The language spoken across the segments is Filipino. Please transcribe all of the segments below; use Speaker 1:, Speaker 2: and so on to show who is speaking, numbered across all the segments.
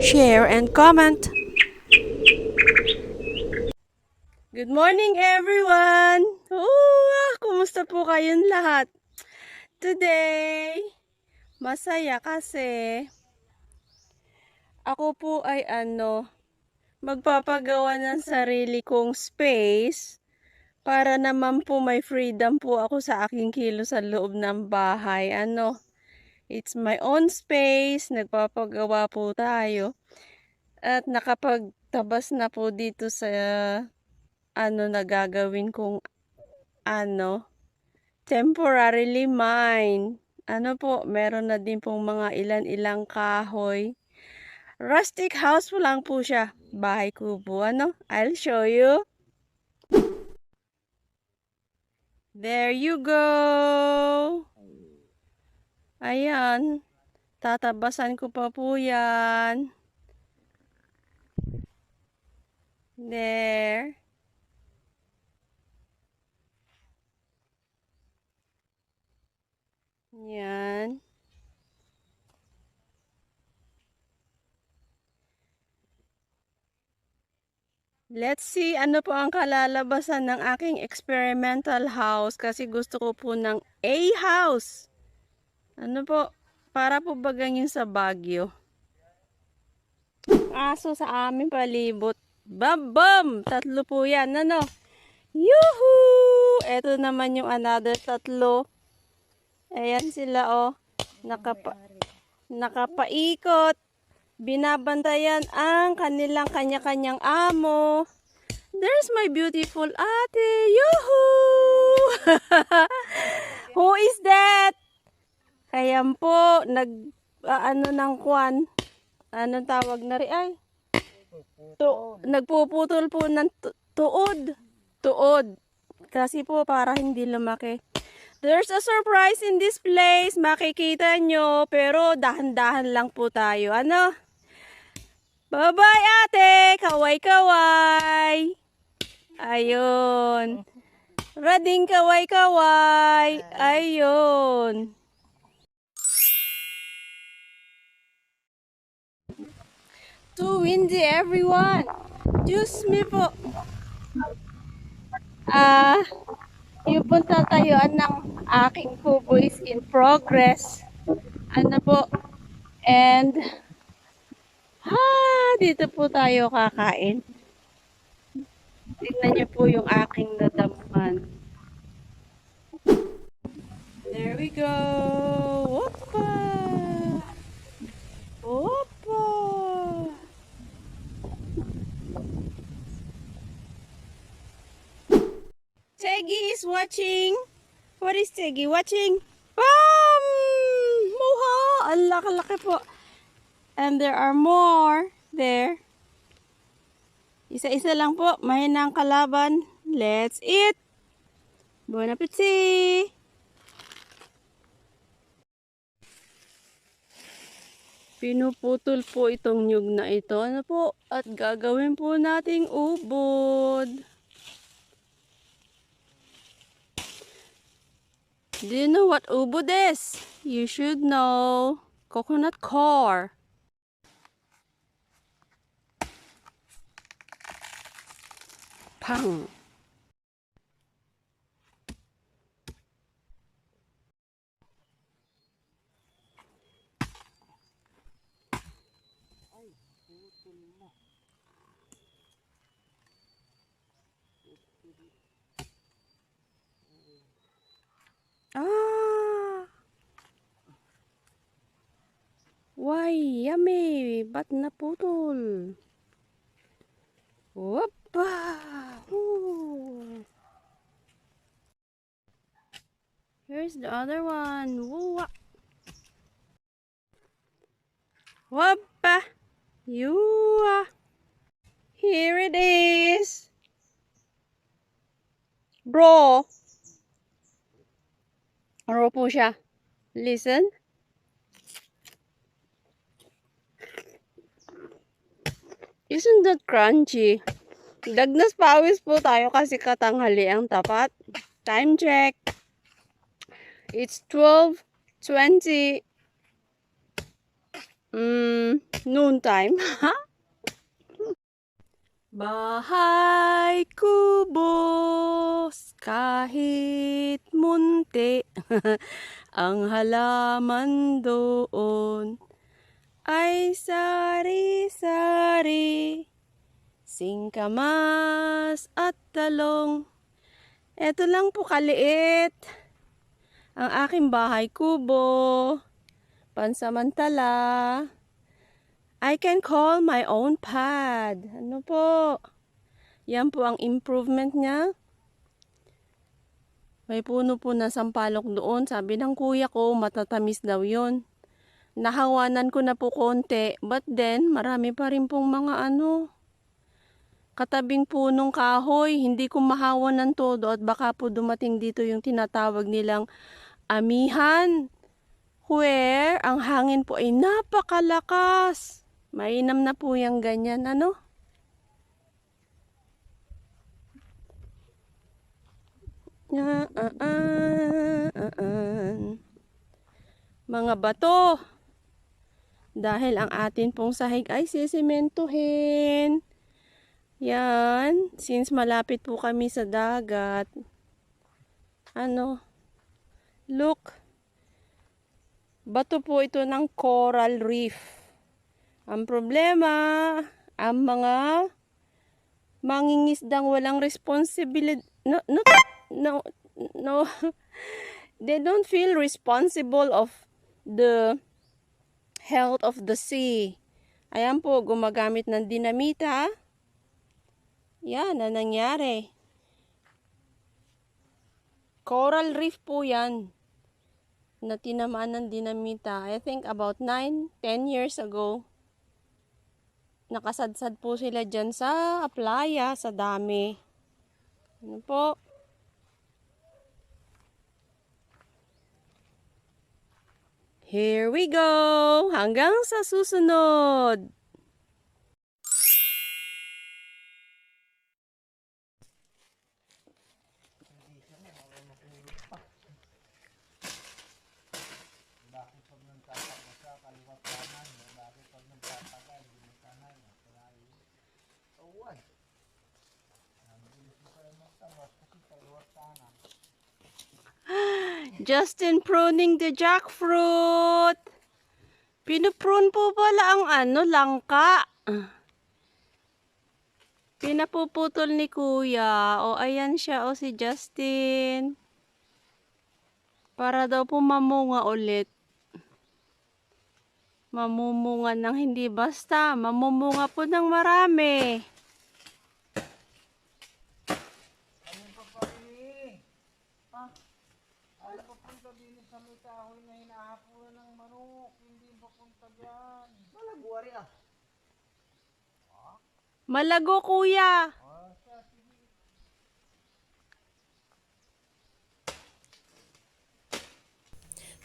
Speaker 1: share, and comment. Good morning, everyone! Kumusta po kayong lahat? Today, masaya kasi ako po ay magpapagawa ng sarili kong space para naman po may freedom po ako sa aking kilos sa loob ng bahay. It's my own space, nagpapagawa po tayo at nakapagtabas na po dito sa na gagawin kong temporarily mine. Meron na din pong mga ilan-ilang kahoy. Rustic house po lang po siya. Bahay kubo, I'll show you. There you go. Ayan. Tatabasan ko pa po yan. There. Yan. Let's see ano po ang kalalabasan ng aking experimental house kasi gusto ko po ng A house. Para po bagang yun sa Baguio. Aso sa aming palibot. Bam! Tatlo po yan, Yuhuu! Ito naman yung another tatlo. Ayan sila, nakapaikot. Binabantayan ang kanilang kanya-kanyang amo. There's my beautiful ate. Yuhuu! Who is that? Ayan po, ng kwan. Anong tawag na rin ay? Nagpuputol po ng tuod. Tuod. Kasi po para hindi lumaki. There's a surprise in this place. Makikita nyo. Pero dahan-dahan lang po tayo. Bye-bye ate. Kaway-kaway. Ayun. Rading kaway-kaway. Ayun. Too windy everyone. Diyos me po. Yung punta tayuan ng aking kubo is in progress. And dito po tayo kakain. Tingnan niyo po yung aking nadamuhan. There we go. Opa! Opa! Teggy is watching. What is Teggy watching? Moha! Ang laki-laki po. And there are more there. Isa-isa lang po. Mahinang kalaban. Let's eat. Bon appetit! Pinuputol po itong nyug na ito. At gagawin po nating ubod. Do you know what ubod is? You should know. Coconut core. Pang. Why, yummy! Ba't naputol? Wapa! Here's the other one. Wapa! Yua! Here it is! Bro! Ano po siya? Listen. Isn't that crunchy? Dagnas pawis po tayo kasi katanghali ang tapat. Time check. It's 12:20. Noon time. Bahay kubos kahit munti ang halaman doon ay sari-sari, singkamas at talong. Eto lang po kaliit ang aking bahay kubo. Pansamantala. I can call my own pad. Ano po? Yan po ang improvement niya. May puno po na sampalok doon. Sabi ng kuya ko, matatamis daw yun. Nahawanan ko na po konti. But then, marami pa rin pong mga katabing punong kahoy. Hindi ko mahawan ng todo at baka po dumating dito yung tinatawag nilang amihan. Where ang hangin po ay napakalakas. Mainam na po yung ganyan, Mga bato. Dahil ang atin pong sahig ay sisimentuhin. Yan. Since malapit po kami sa dagat. Look. Bato po ito ng coral reef. Ang problema, ang mga mangingisdang walang responsibility. No. They don't feel responsible of the health of the sea. Ayan po, gumagamit ng dinamita. Yan, na nangyari. Coral reef po yan. Na tinamaan ng dinamita. I think about 9-10 years ago. Nakasadsad po sila dyan sa playa, sa dami. Ano po? Here we go! Hanggang sa susunod!
Speaker 2: Bakit pag nagtataga sa kaliwat kanan? Bakit pag nagtataga, hindi mo kanan? Uwan. Nabilis mo kayo magtabas kasi kaliwat kanan.
Speaker 1: Justin pruning the jackfruit. Pinuprune po pala ang langka. Pinapuputol ni kuya. O ayan siya si Justin. Para daw po mamunga ulit. Mamumunga ng hindi basta. Mamumunga po ng marami.
Speaker 2: Ano pa pa rin? Ano papunta din sa may kahoy na hinahapunan ng manok? Hindi papunta dyan. Malagwari ah.
Speaker 1: Malago kuya.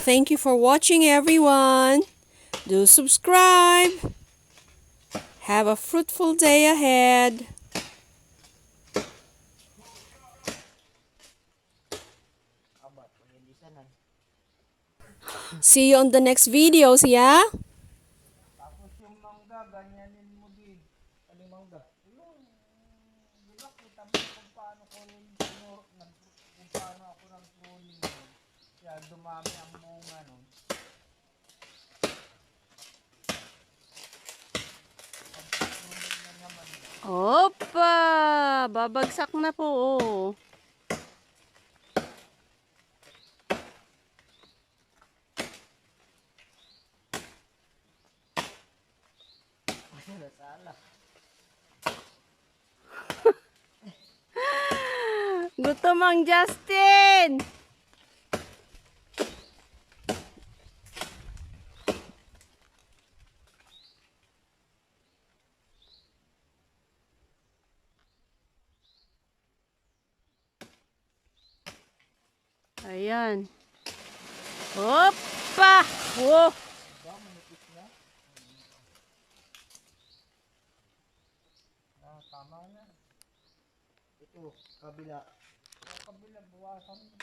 Speaker 1: Thank you for watching, everyone. Do subscribe. Have a fruitful day ahead. See you on the next videos, yeah?
Speaker 2: Tapos yung mangga, ganyanin mo din. Ano yung mangga? Yung, di ba kita mo kung paano ko rin kung paano ako ng pruning nun. Kaya dumami ang munga nun. Pag-pruning na naman.
Speaker 1: Opa! Babagsak na po.
Speaker 2: Sala.
Speaker 1: Gutom ang Justin! Ayan. Opa! Wow!
Speaker 2: Tama na. Ito, kabila. Kabila, buwasan.